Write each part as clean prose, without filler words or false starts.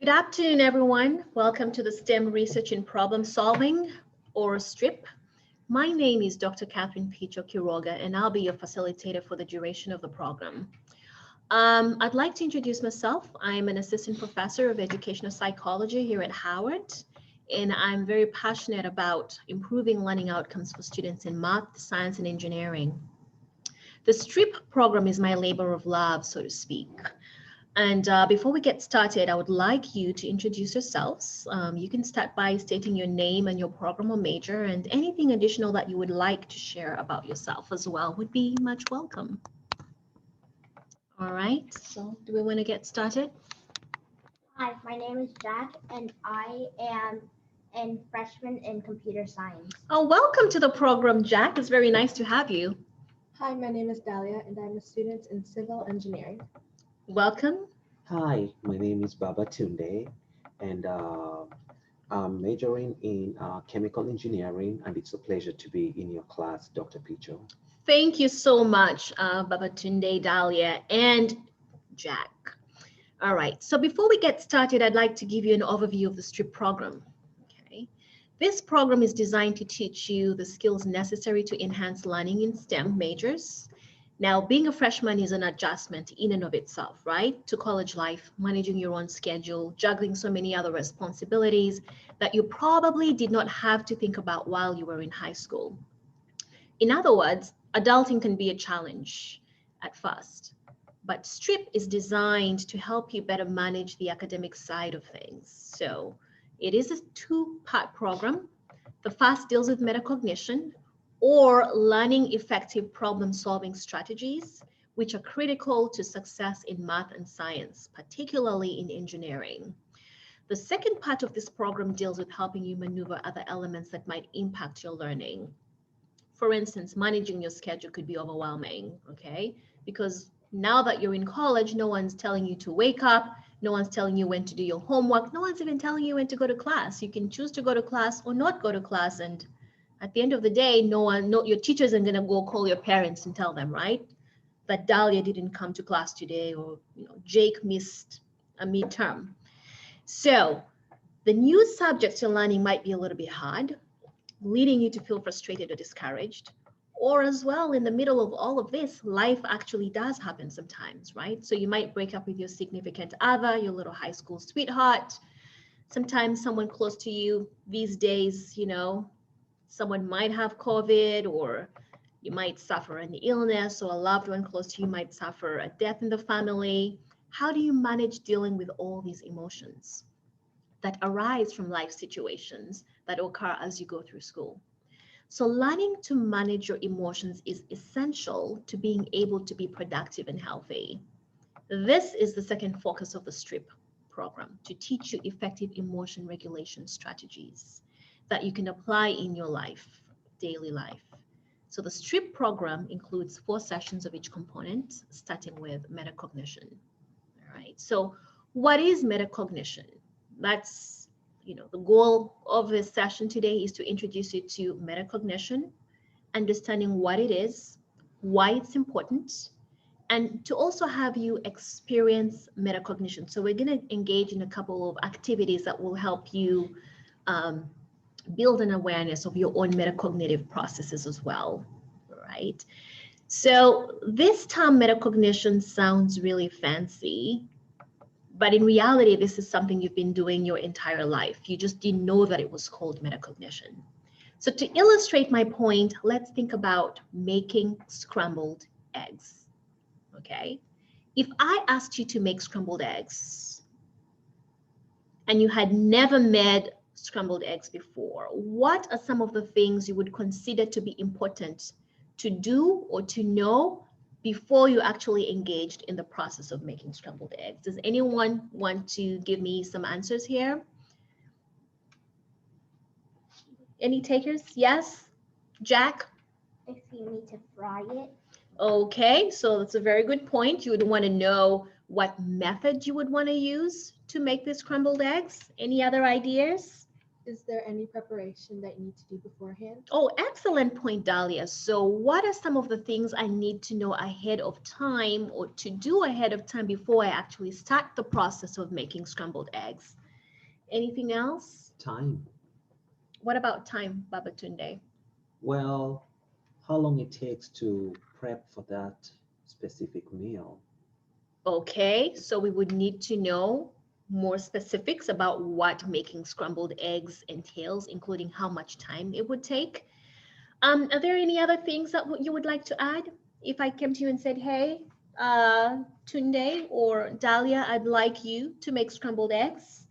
Good afternoon, everyone. Welcome to the STEM Research and Problem Solving, or STRIP. My name is Dr. Catherine Picho Quiroga, and I'll be your facilitator for the duration of the program. I'd like to introduce myself. I'm an assistant professor of educational psychology here at Howard, and I'm very passionate about improving learning outcomes for students in math, science, and engineering. The STRIP program is my labor of love, so to speak. And before we get started, I would like you to introduce yourselves. You can start by stating your name and your program or major, and anything additional that you would like to share about yourself as well would be much welcome. All right, so do we want to get started? Hi, my name is Jack, and I am a freshman in computer science. Oh, welcome to the program, Jack. It's very nice to have you. Hi, my name is Dahlia, and I'm a student in civil engineering. Welcome. Hi, my name is Baba Tunde, and I'm majoring in chemical engineering, and it's a pleasure to be in your class, Dr. Picho. Thank you so much, Babatunde, Dahlia, and Jack. All right, so before we get started, I'd like to give you an overview of the STRIP program. Okay, this program is designed to teach you the skills necessary to enhance learning in STEM majors. Now, being a freshman is an adjustment in and of itself, right? To college life, managing your own schedule, juggling so many other responsibilities that you probably did not have to think about while you were in high school. In other words, adulting can be a challenge at first, but STRIP is designed to help you better manage the academic side of things. So it is a two-part program. The first deals with metacognition, or learning effective problem-solving strategies, which are critical to success in math and science, particularly in engineering. The second part of this program deals with helping you maneuver other elements that might impact your learning. For instance, managing your schedule could be overwhelming, okay? Because now that you're in college, no one's telling you to wake up, no one's telling you when to do your homework, no one's even telling you when to go to class. You can choose to go to class or not go to class, and at the end of the day, your teacher isn't gonna go call your parents and tell them, right? That Dahlia didn't come to class today, or Jake missed a midterm. So the new subjects you're learning might be a little bit hard, leading you to feel frustrated or discouraged. Or as well, in the middle of all of this, life actually does happen sometimes, right? So you might break up with your significant other, your little high school sweetheart. Sometimes someone close to you these days, someone might have COVID, or you might suffer an illness, or a loved one close to you might suffer a death in the family. How do you manage dealing with all these emotions that arise from life situations that occur as you go through school? So learning to manage your emotions is essential to being able to be productive and healthy. This is the second focus of the STRIP program, to teach you effective emotion regulation strategies that you can apply in your life, daily life. So the STRIP program includes 4 sessions of each component, starting with metacognition. All right, so what is metacognition? That's, the goal of this session today is to introduce you to metacognition, understanding what it is, why it's important, and to also have you experience metacognition. So we're going to engage in a couple of activities that will help you build an awareness of your own metacognitive processes as well, right? So this term metacognition sounds really fancy, but in reality, this is something you've been doing your entire life. You just didn't know that it was called metacognition. So to illustrate my point, let's think about making scrambled eggs, okay? If I asked you to make scrambled eggs and you had never made scrambled eggs before, what are some of the things you would consider to be important to do or to know before you actually engaged in the process of making scrambled eggs? Does anyone want to give me some answers here? Any takers? Yes? Jack? If you need to fry it, Okay, so that's a very good point. You would want to know what method you would want to use to make the scrambled eggs. Any other ideas? Is there any preparation that you need to do beforehand? Oh, excellent point, Dahlia. So what are some of the things I need to know ahead of time or to do ahead of time before I actually start the process of making scrambled eggs? Anything else? Time. What about time, Babatunde? Well, how long it takes to prep for that specific meal. Okay, so we would need to know more specifics about what making scrambled eggs entails, including how much time it would take. Are there any other things that you would like to add? If I came to you and said, hey, Tunde or Dahlia, I'd like you to make scrambled eggs.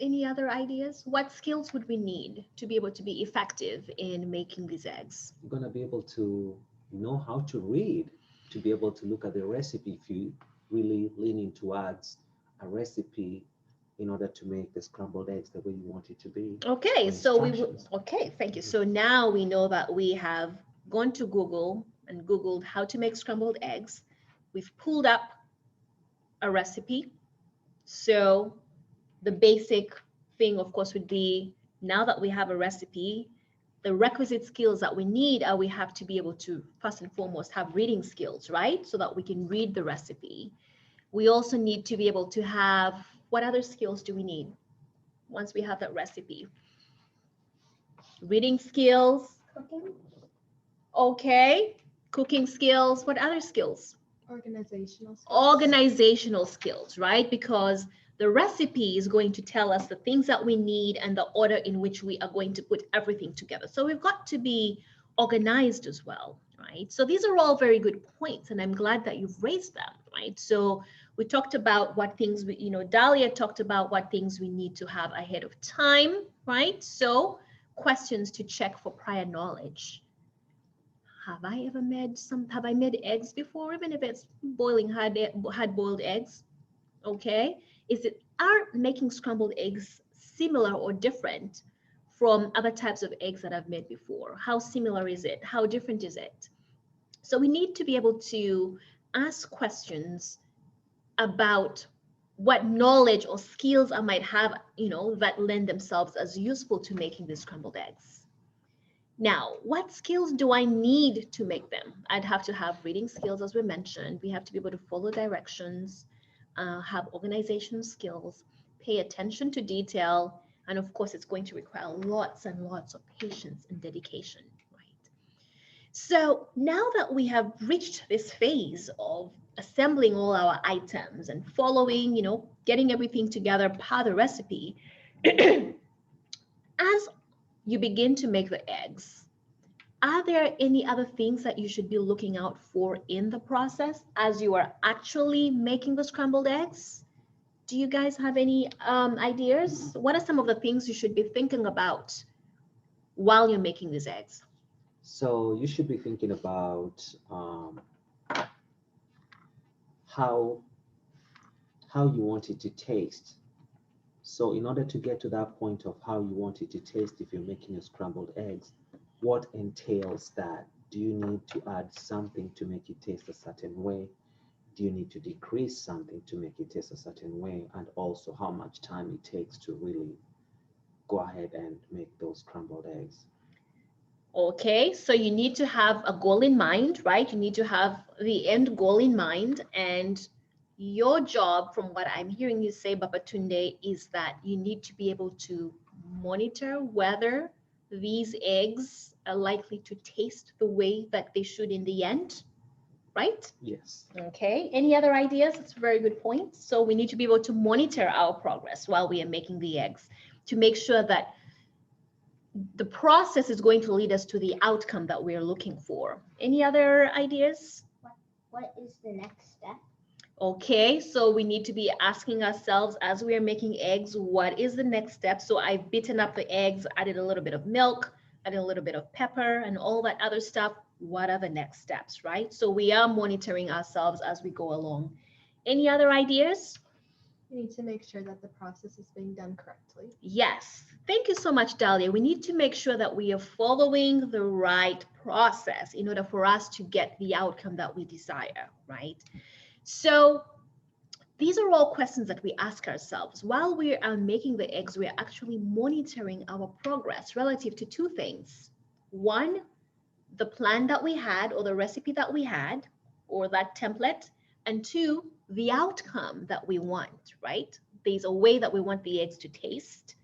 Any other ideas? What skills would we need to be able to be effective in making these eggs? You're going to be able to know how to read, to be able to look at the recipe if you really leaning towards a recipe in order to make the scrambled eggs the way you want it to be. Okay, or so we would, instructions. okay, thank you. So now we know that we have gone to Google and Googled how to make scrambled eggs. We've pulled up a recipe. So the basic thing, of course, would be now that we have a recipe, the requisite skills that we need are we have to be able to, first and foremost, have reading skills, right? So that we can read the recipe. We also need to be able to have, what other skills do we need once we have that recipe? Reading skills, Cooking. okay. Cooking skills, what other skills? Organizational skills. Organizational skills, right? Because the recipe is going to tell us the things that we need and the order in which we are going to put everything together. So we've got to be organized as well, right? So these are all very good points, and I'm glad that you've raised them, right? So we talked about what things we, Dahlia talked about what things we need to have ahead of time, right? So questions to check for prior knowledge. Have I made eggs before, even if it's boiling hard boiled eggs? Okay. Are making scrambled eggs similar or different from other types of eggs that I've made before? How similar is it? How different is it? So we need to be able to ask questions about what knowledge or skills I might have, that lend themselves as useful to making these scrambled eggs. Now, what skills do I need to make them? I'd have to have reading skills, as we mentioned. We have to be able to follow directions, have organizational skills, pay attention to detail, and of course, it's going to require lots and lots of patience and dedication, right? So now that we have reached this phase of assembling all our items and following, getting everything together per the recipe, as you begin to make the eggs, are there any other things that you should be looking out for in the process as you are actually making the scrambled eggs? Do you guys have any ideas? What are some of the things you should be thinking about while you're making these eggs? So you should be thinking about how you want it to taste. So in order to get to that point of how you want it to taste, if you're making your scrambled eggs, what entails that? Do you need to add something to make it taste a certain way? Do you need to decrease something to make it taste a certain way? And also how much time it takes to really go ahead and make those scrambled eggs. Okay, so you need to have a goal in mind, right? You need to have the end goal in mind, and your job, from what I'm hearing you say, Babatunde, is that you need to be able to monitor whether these eggs are likely to taste the way that they should in the end, right? Yes. Okay, any other ideas? That's a very good point. So we need to be able to monitor our progress while we are making the eggs to make sure that the process is going to lead us to the outcome that we're looking for. Any other ideas? What is the next step? Okay, so we need to be asking ourselves as we are making eggs, what is the next step? So I've beaten up the eggs, added a little bit of milk, added a little bit of pepper and all that other stuff. What are the next steps, right? So we are monitoring ourselves as we go along. Any other ideas? You need to make sure that the process is being done correctly. Yes. Thank you so much, Dahlia. We need to make sure that we are following the right process in order for us to get the outcome that we desire, right? So These are all questions that we ask ourselves. While we are making the eggs, we are actually monitoring our progress relative to two things. One, the plan that we had or the recipe that we had or that template. And two, the outcome that we want, right? There's a way that we want the eggs to taste.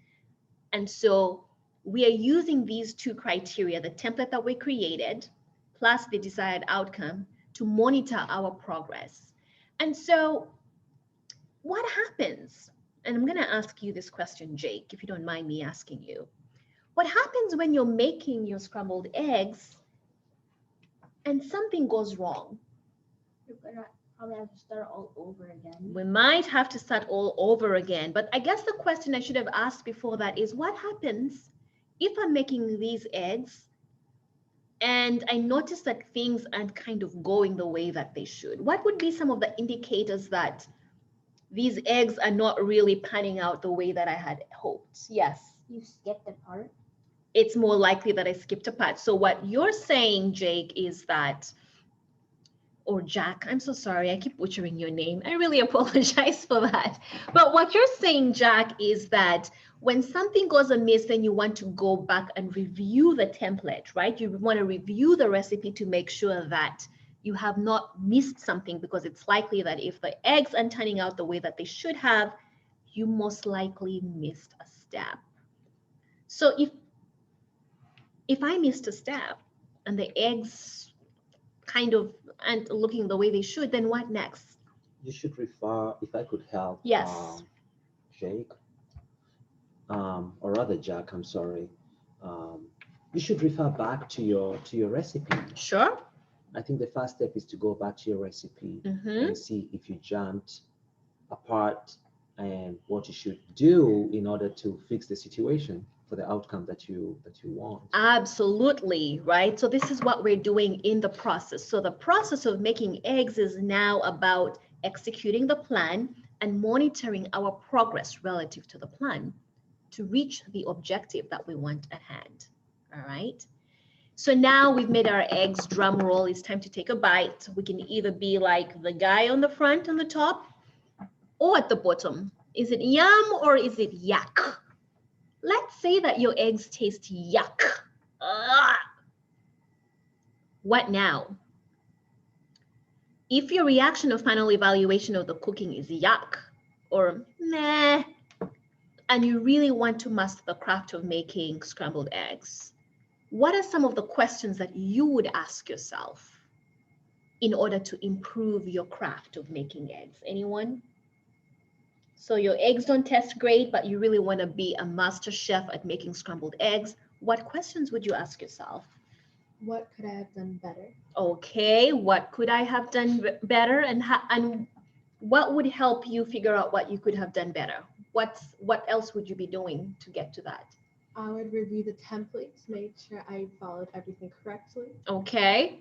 And so we are using these two criteria, the template that we created, plus the desired outcome, to monitor our progress. And so what happens? And I'm going to ask you this question, Jake, if you don't mind me asking you. What happens when you're making your scrambled eggs and something goes wrong? You're gonna probably have to start all over again. We might have to start all over again. But I guess the question I should have asked before that is, what happens if I'm making these eggs and I notice that things aren't kind of going the way that they should? What would be some of the indicators that these eggs are not really panning out the way that I had hoped? Yes. You skipped a part. It's more likely that I skipped a part. So what you're saying, Jake, is that, or Jack, I'm so sorry, I keep butchering your name. I really apologize for that. But what you're saying, Jack, is that when something goes amiss, then you want to go back and review the template, right? You want to review the recipe to make sure that you have not missed something, because it's likely that if the eggs aren't turning out the way that they should have, you most likely missed a step. So if I missed a step and the eggs kind of aren't looking the way they should, then what next? You should refer, if I could help, Yes. Jake, or rather Jack, I'm sorry. You should refer back to your recipe. Sure. I think the first step is to go back to your recipe and see if you jumped a part and what you should do in order to fix the situation for the outcome that you want. Absolutely, right? So this is what we're doing in the process. So the process of making eggs is now about executing the plan and monitoring our progress relative to the plan to reach the objective that we want at hand. All right. So now we've made our eggs. Drum roll, it's time to take a bite. We can either be like the guy on the front on the top or at the bottom. Is it yum or is it yuck? Let's say that your eggs taste yuck. Ugh. What now? If your reaction of final evaluation of the cooking is yuck or meh, and you really want to master the craft of making scrambled eggs, what are some of the questions that you would ask yourself in order to improve your craft of making eggs? Anyone? So your eggs don't taste great, but you really want to be a master chef at making scrambled eggs. What questions would you ask yourself? What could I have done better? Okay, what could I have done better, and what would help you figure out what you could have done better? What else would you be doing to get to that? I would review the templates, make sure I followed everything correctly. Okay,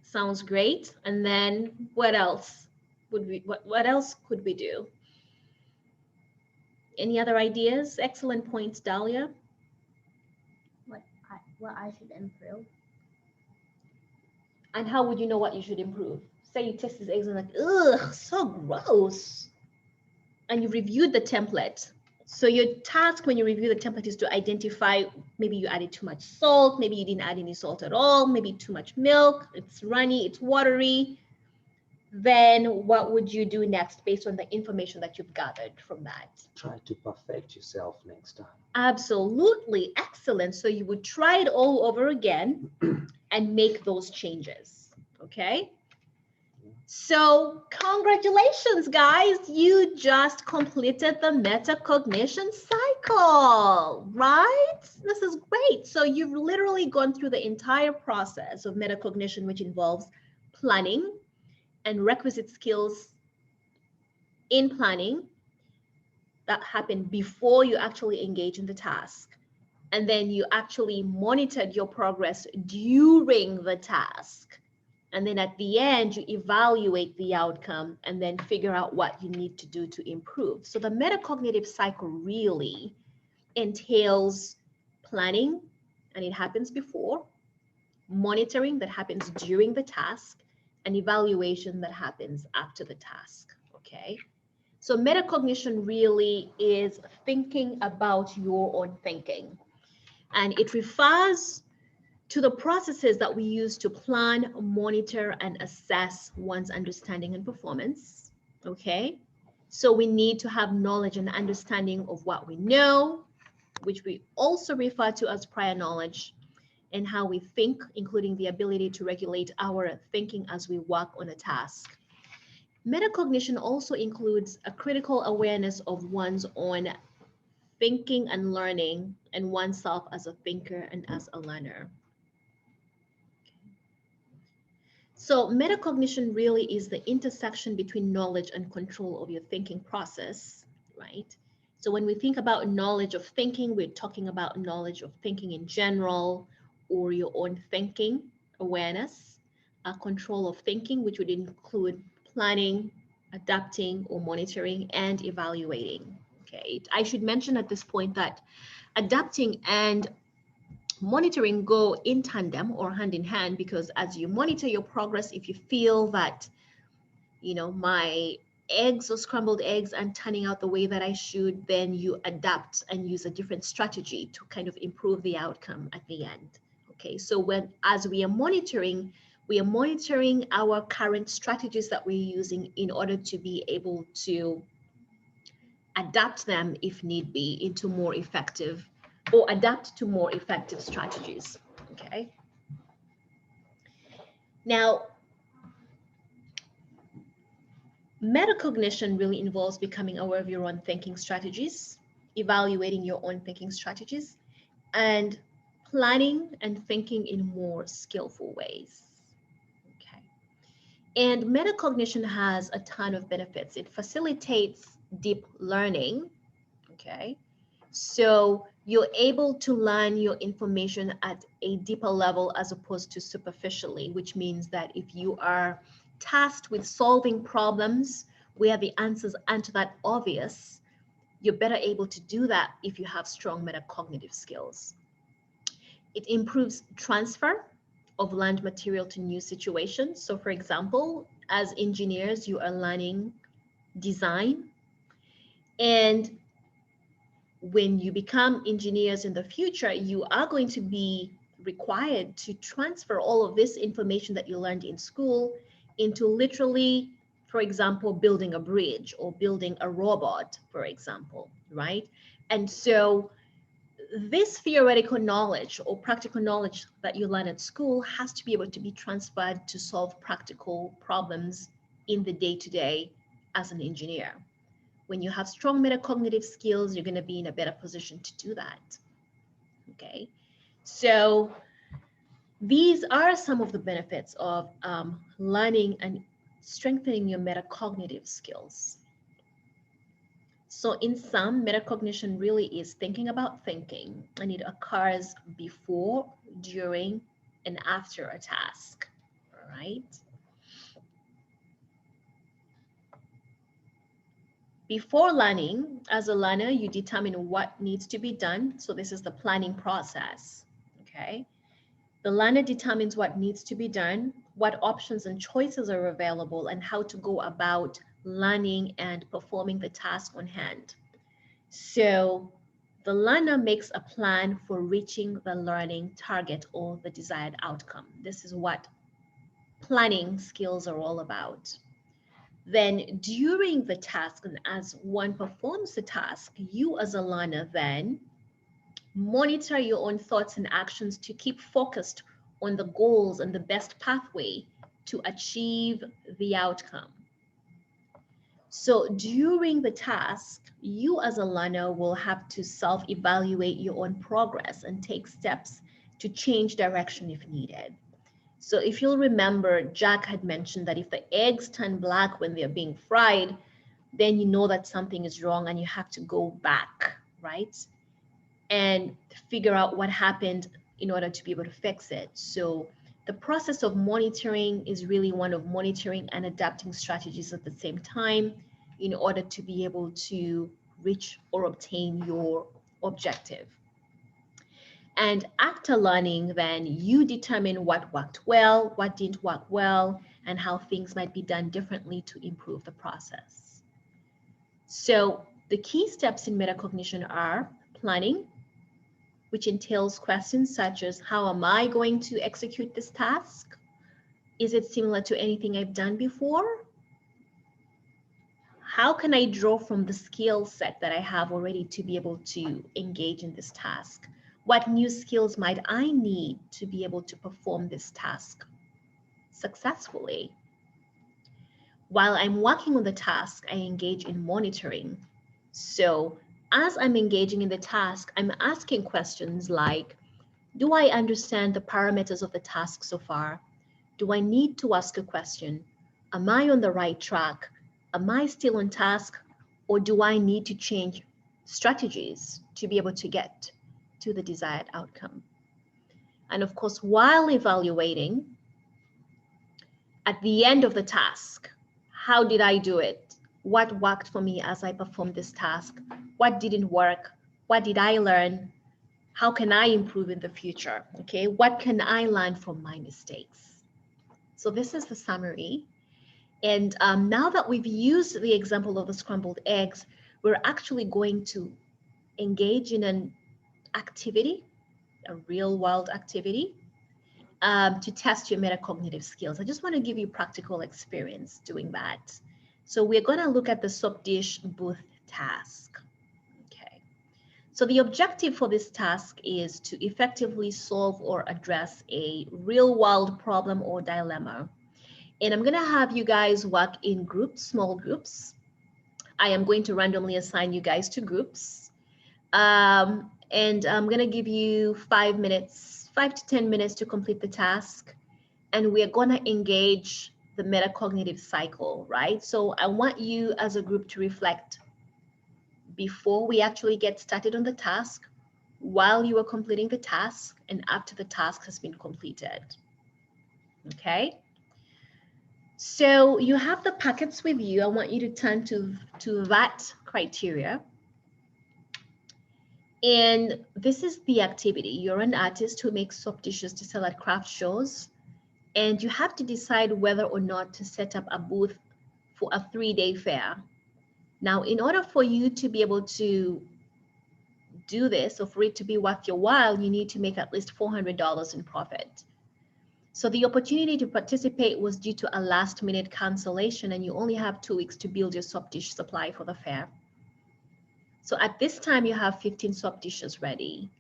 sounds great. And then what else what else could we do? Any other ideas? Excellent points, Dahlia. What I should improve. And how would you know what you should improve? Say you test these eggs and like, ugh, so gross. And you reviewed the template. So your task when you review the template is to identify, maybe you added too much salt, maybe you didn't add any salt at all, maybe too much milk, it's runny, it's watery. Then what would you do next based on the information that you've gathered from that? Try to perfect yourself next time. Absolutely, excellent. So you would try it all over again and make those changes, okay? So congratulations, guys. You just completed the metacognition cycle, right? This is great. So you've literally gone through the entire process of metacognition, which involves planning and requisite skills in planning that happen before you actually engage in the task. And then you actually monitored your progress during the task. And then at the end, you evaluate the outcome and then figure out what you need to do to improve. So the metacognitive cycle really entails planning, and it happens before, monitoring that happens during the task, and evaluation that happens after the task. Okay. So metacognition really is thinking about your own thinking. And it refers to the processes that we use to plan, monitor, and assess one's understanding and performance. Okay. So we need to have knowledge and understanding of what we know, which we also refer to as prior knowledge, and how we think, including the ability to regulate our thinking as we work on a task. Metacognition also includes a critical awareness of one's own thinking and learning, and oneself as a thinker and as a learner. So metacognition really is the intersection between knowledge and control of your thinking process, right? So when we think about knowledge of thinking, we're talking about knowledge of thinking in general, or your own thinking awareness, a control of thinking, which would include planning, adapting, or monitoring, and evaluating. Okay, I should mention at this point that adapting and monitoring go in tandem or hand in hand, because as you monitor your progress, if you feel that, you know, my eggs or scrambled eggs aren't turning out the way that I should, then you adapt and use a different strategy to kind of improve the outcome at the end. Okay, so as we are monitoring our current strategies that we're using in order to be able to adapt them if need be into more effective, or adapt to more effective strategies. Okay. Now, metacognition really involves becoming aware of your own thinking strategies, evaluating your own thinking strategies, and planning and thinking in more skillful ways. Okay. And metacognition has a ton of benefits. It facilitates deep learning. Okay. So you're able to learn your information at a deeper level as opposed to superficially, which means that if you are tasked with solving problems where the answers aren't that obvious, you're better able to do that if you have strong metacognitive skills. It improves transfer of learned material to new situations. So for example, as engineers, you are learning design, and when you become engineers in the future, you are going to be required to transfer all of this information that you learned in school into literally, for example, building a bridge or building a robot, for example, right? And so this theoretical knowledge or practical knowledge that you learn at school has to be able to be transferred to solve practical problems in the day-to-day as an engineer. When you have strong metacognitive skills, you're going to be in a better position to do that. Okay, so these are some of the benefits of learning and strengthening your metacognitive skills. So in sum, metacognition really is thinking about thinking, and it occurs before, during, and after a task. All right. Before learning, as a learner, you determine what needs to be done. So this is the planning process, okay? The learner determines what needs to be done, what options and choices are available, and how to go about learning and performing the task on hand. So the learner makes a plan for reaching the learning target or the desired outcome. This is what planning skills are all about. Then during the task, and as one performs the task, you as a learner then monitor your own thoughts and actions to keep focused on the goals and the best pathway to achieve the outcome. So during the task, you as a learner will have to self-evaluate your own progress and take steps to change direction if needed. So if you'll remember, Jack had mentioned that if the eggs turn black when they're being fried, then you know that something is wrong and you have to go back, right? And figure out what happened in order to be able to fix it. So the process of monitoring is really one of monitoring and adapting strategies at the same time in order to be able to reach or obtain your objective. And after learning, then you determine what worked well, what didn't work well, and how things might be done differently to improve the process. So the key steps in metacognition are planning, which entails questions such as, how am I going to execute this task? Is it similar to anything I've done before? How can I draw from the skill set that I have already to be able to engage in this task? What new skills might I need to be able to perform this task successfully? While I'm working on the task, I engage in monitoring. So as I'm engaging in the task, I'm asking questions like, do I understand the parameters of the task so far? Do I need to ask a question? Am I on the right track? Am I still on task? Or do I need to change strategies to be able to get to the desired outcome? And of course, while evaluating, at the end of the task, how did I do it? What worked for me as I performed this task? What didn't work? What did I learn? How can I improve in the future? Okay, what can I learn from my mistakes? So this is the summary. And now that we've used the example of the scrambled eggs, we're actually going to engage in an activity, a real world activity, to test your metacognitive skills. I just want to give you practical experience doing that. So we're going to look at the soap dish booth task. Okay. So the objective for this task is to effectively solve or address a real world problem or dilemma. And I'm going to have you guys work in groups, small groups. I am going to randomly assign you guys to groups. And I'm going to give you 5 minutes, 5 to 10 minutes to complete the task. And we're going to engage the metacognitive cycle, right? So I want you as a group to reflect before we actually get started on the task, while you are completing the task, and after the task has been completed. Okay? So you have the packets with you. I want you to turn to that criteria. And this is the activity. You're an artist who makes soap dishes to sell at craft shows. And you have to decide whether or not to set up a booth for a 3-day fair. Now, in order for you to be able to do this, or for it to be worth your while, you need to make at least $400 in profit. So the opportunity to participate was due to a last-minute cancellation, and you only have 2 weeks to build your soap dish supply for the fair. So at this time, you have 15 soap dishes ready.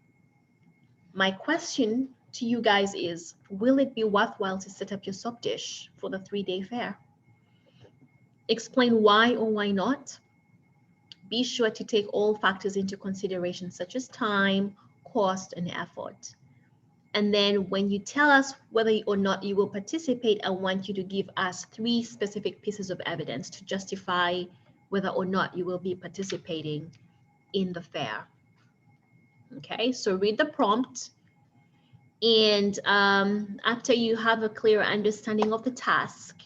My question to you guys is, will it be worthwhile to set up your soap dish for the 3-day fair? Explain why or why not. Be sure to take all factors into consideration, such as time, cost, and effort. And then when you tell us whether or not you will participate, I want you to give us 3 specific pieces of evidence to justify whether or not you will be participating in the fair. Okay, so read the prompt. And after you have a clear understanding of the task,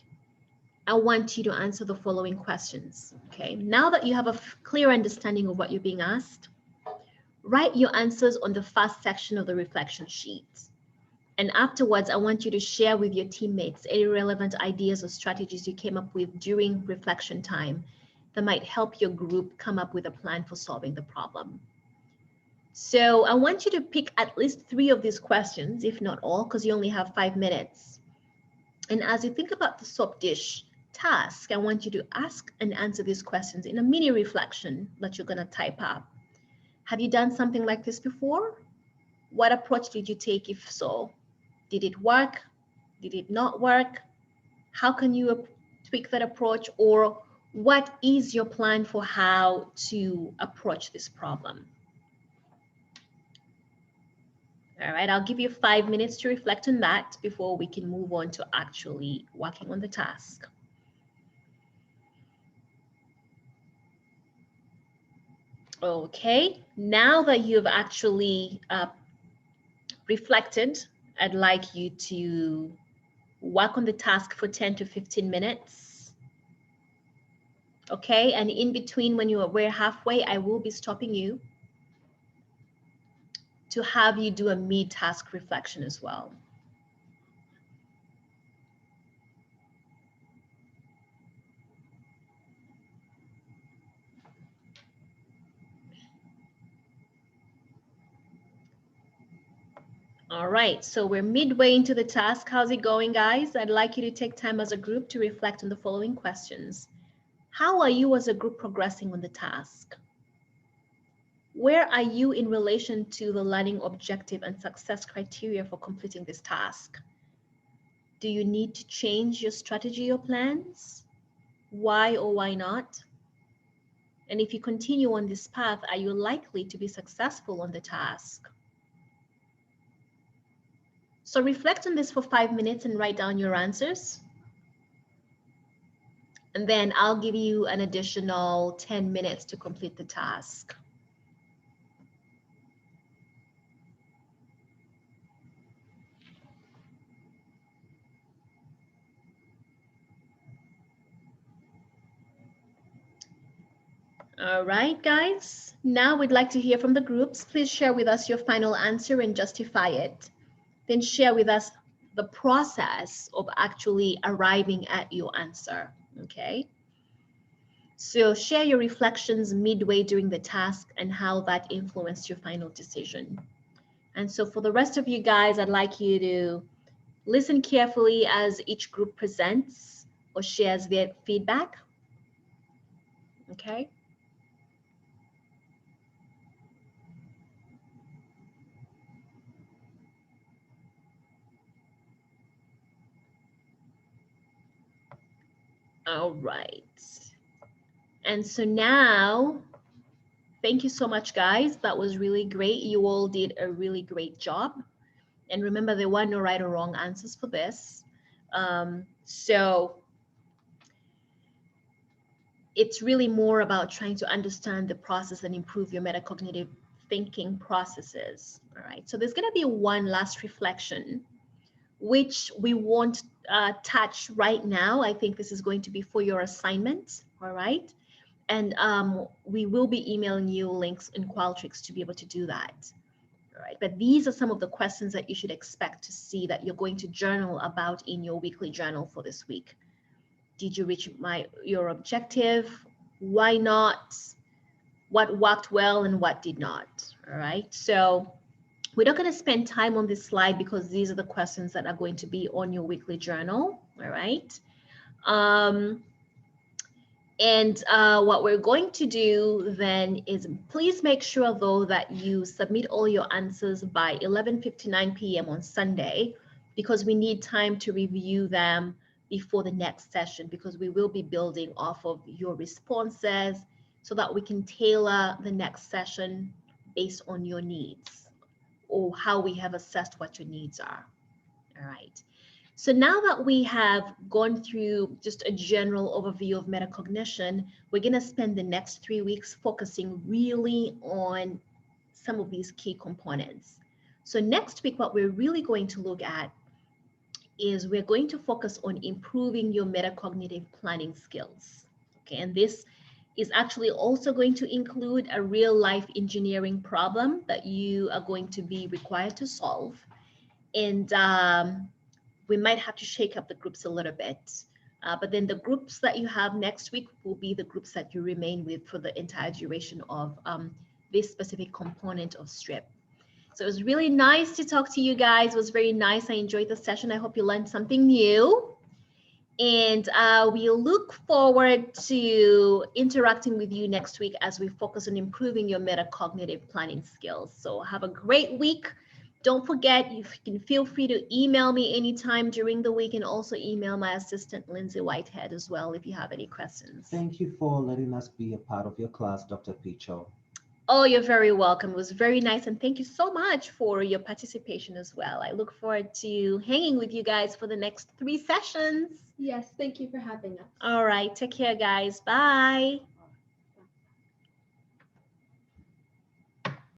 I want you to answer the following questions. Okay, now that you have a clear understanding of what you're being asked, write your answers on the first section of the reflection sheet. And afterwards, I want you to share with your teammates any relevant ideas or strategies you came up with during reflection time that might help your group come up with a plan for solving the problem. So I want you to pick at least 3 of these questions, if not all, because you only have 5 minutes. And as you think about the soap dish task, I want you to ask and answer these questions in a mini reflection that you're going to type up. Have you done something like this before? What approach did you take, if so? Did it work? Did it not work? How can you tweak that approach? Or what is your plan for how to approach this problem? All right, I'll give you 5 minutes to reflect on that before we can move on to actually working on the task. Okay, now that you've actually reflected, I'd like you to work on the task for 10 to 15 minutes. Okay, and in between, when we're halfway, I will be stopping you to have you do a mid-task reflection as well. All right, so we're midway into the task. How's it going, guys? I'd like you to take time as a group to reflect on the following questions. How are you as a group progressing on the task? Where are you in relation to the learning objective and success criteria for completing this task? Do you need to change your strategy or plans? Why or why not? And if you continue on this path, are you likely to be successful on the task? So reflect on this for 5 minutes and write down your answers. And then I'll give you an additional 10 minutes to complete the task. All right, guys. Now we'd like to hear from the groups. Please share with us your final answer and justify it. Then share with us the process of actually arriving at your answer, okay? So share your reflections midway during the task and how that influenced your final decision. And so for the rest of you guys, I'd like you to listen carefully as each group presents or shares their feedback, okay? All right. And so now, thank you so much, guys. That was really great. You all did a really great job. And remember, there were no right or wrong answers for this. So it's really more about trying to understand the process and improve your metacognitive thinking processes. All right. So there's going to be one last reflection, which we won't touch right now. I think this is going to be for your assignment. All right. And we will be emailing you links in Qualtrics to be able to do that. All right. But these are some of the questions that you should expect to see that you're going to journal about in your weekly journal for this week. Did you reach your objective? Why not? What worked well and what did not? All right. So we're not going to spend time on this slide because these are the questions that are going to be on your weekly journal. All right. What we're going to do then is please make sure though that you submit all your answers by 11:59 p.m. on Sunday, because we need time to review them before the next session, because we will be building off of your responses so that we can tailor the next session based on your needs or how we have assessed what your needs are. All right. So now that we have gone through just a general overview of metacognition, we're going to spend the next 3 weeks focusing really on some of these key components. So next week, what we're really going to look at is we're going to focus on improving your metacognitive planning skills. Okay, and this is actually also going to include a real life engineering problem that you are going to be required to solve. And we might have to shake up the groups a little bit. But then the groups that you have next week will be the groups that you remain with for the entire duration of this specific component of STRIP. So it was really nice to talk to you guys. It was very nice. I enjoyed the session. I hope you learned something new. And we look forward to interacting with you next week as we focus on improving your metacognitive planning skills. So have a great week. Don't forget, you can feel free to email me anytime during the week, and also email my assistant, Lindsay Whitehead, as well, if you have any questions. Thank you for letting us be a part of your class, Dr. Picho. Oh, you're very welcome. It was very nice. And thank you so much for your participation as well. I look forward to hanging with you guys for the next 3 sessions. Yes, thank you for having us. All right. Take care, guys. Bye.